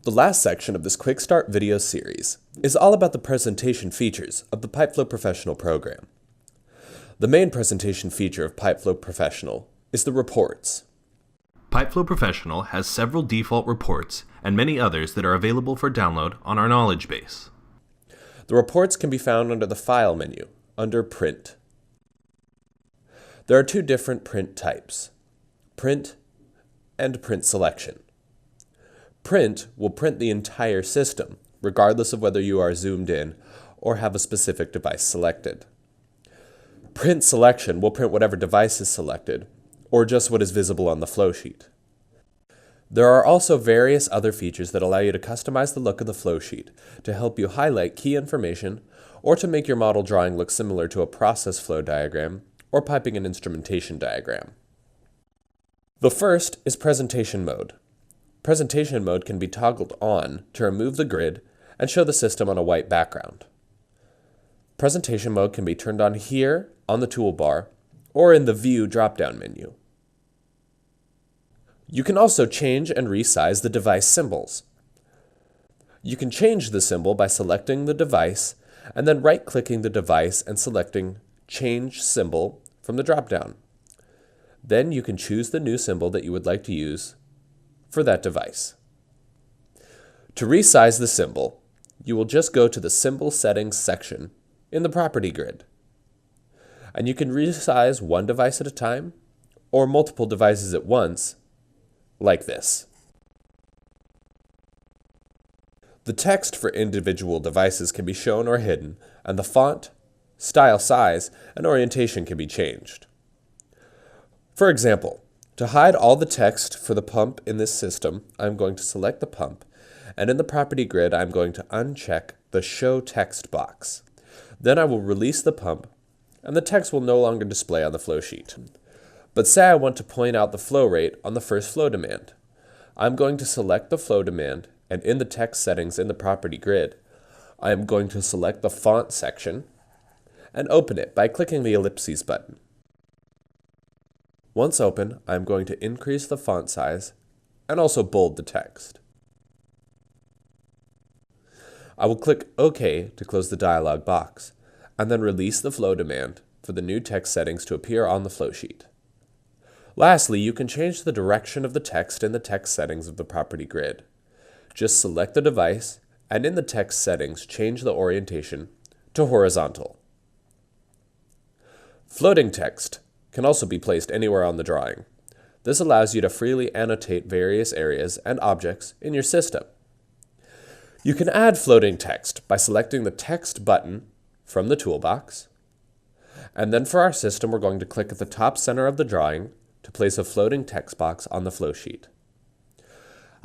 The last section of this Quick Start video series is all about the presentation features of the Pipeflow Professional program. The main presentation feature of Pipeflow Professional is the reports. Pipeflow Professional has several default reports and many others that are available for download on our knowledge base. The reports can be found under the File menu, under Print. There are two different print types, Print and Print Selection. Print will print the entire system, regardless of whether you are zoomed in or have a specific device selected. Print Selection will print whatever device is selected, or just what is visible on the flowsheet. There are also various other features that allow you to customize the look of the flowsheet to help you highlight key information or to make your model drawing look similar to a process flow diagram or piping and instrumentation diagram. The first is Presentation Mode. Presentation mode can be toggled on to remove the grid and show the system on a white background. Presentation mode can be turned on here on the toolbar or in the View drop-down menu. You can also change and resize the device symbols. You can change the symbol by selecting the device and then right-clicking the device and selecting Change Symbol from the drop-down. Then you can choose the new symbol that you would like to use for that device. To resize the symbol, you will just go to the Symbol Settings section in the Property Grid. And you can resize one device at a time or multiple devices at once, like this. The text for individual devices can be shown or hidden, and the font, style size, and orientation can be changed. For example, to hide all the text for the pump in this system, I'm going to select the pump, and in the property grid, I'm going to uncheck the Show Text box. Then I will release the pump, and the text will no longer display on the flow sheet. But say I want to point out the flow rate on the first flow demand. I'm going to select the flow demand, and in the text settings in the property grid, I am going to select the font section and open it by clicking the ellipses button. Once open, I'm going to increase the font size and also bold the text. I will click OK to close the dialog box, and then release the flow demand for the new text settings to appear on the flow sheet. Lastly, you can change the direction of the text in the text settings of the property grid. Just select the device, and in the text settings, change the orientation to horizontal. Floating text can also be placed anywhere on the drawing. This allows you to freely annotate various areas and objects in your system. You can add floating text by selecting the Text button from the toolbox, and then for our system we're going to click at the top center of the drawing to place a floating text box on the flow sheet.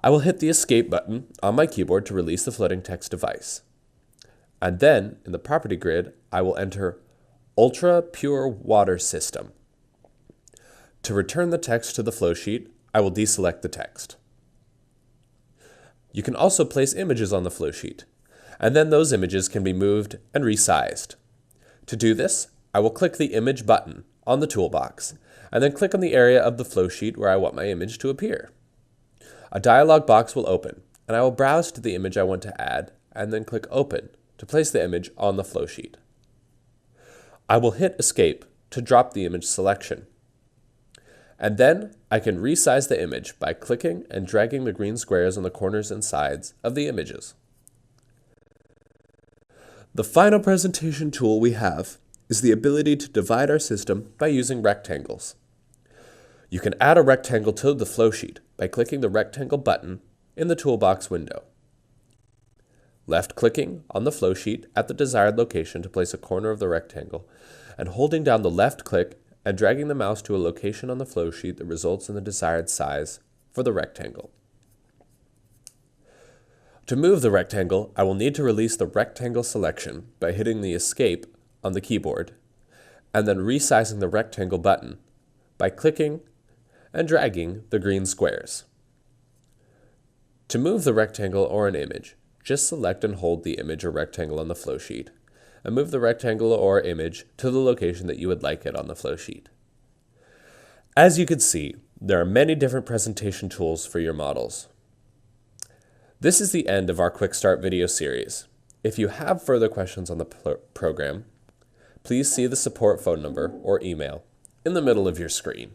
I will hit the Escape button on my keyboard to release the floating text device. And then, in the property grid, I will enter Ultra Pure Water System. To return the text to the flow sheet, I will deselect the text. You can also place images on the flow sheet, and then those images can be moved and resized. To do this, I will click the Image button on the toolbox, and then click on the area of the flow sheet where I want my image to appear. A dialog box will open, and I will browse to the image I want to add, and then click Open to place the image on the flow sheet. I will hit Escape to drop the image selection. And then I can resize the image by clicking and dragging the green squares on the corners and sides of the images. The final presentation tool we have is the ability to divide our system by using rectangles. You can add a rectangle to the flow sheet by clicking the Rectangle button in the toolbox window. Left-clicking on the flow sheet at the desired location to place a corner of the rectangle, and holding down the left click and dragging the mouse to a location on the flow sheet that results in the desired size for the rectangle. To move the rectangle, I will need to release the rectangle selection by hitting the Escape on the keyboard, and then resizing the Rectangle button by clicking and dragging the green squares. To move the rectangle or an image, just select and hold the image or rectangle on the flow sheet, and move the rectangle or image to the location that you would like it on the flow sheet. As you can see, there are many different presentation tools for your models. This is the end of our Quick Start video series. If you have further questions on the program, please see the support phone number or email in the middle of your screen.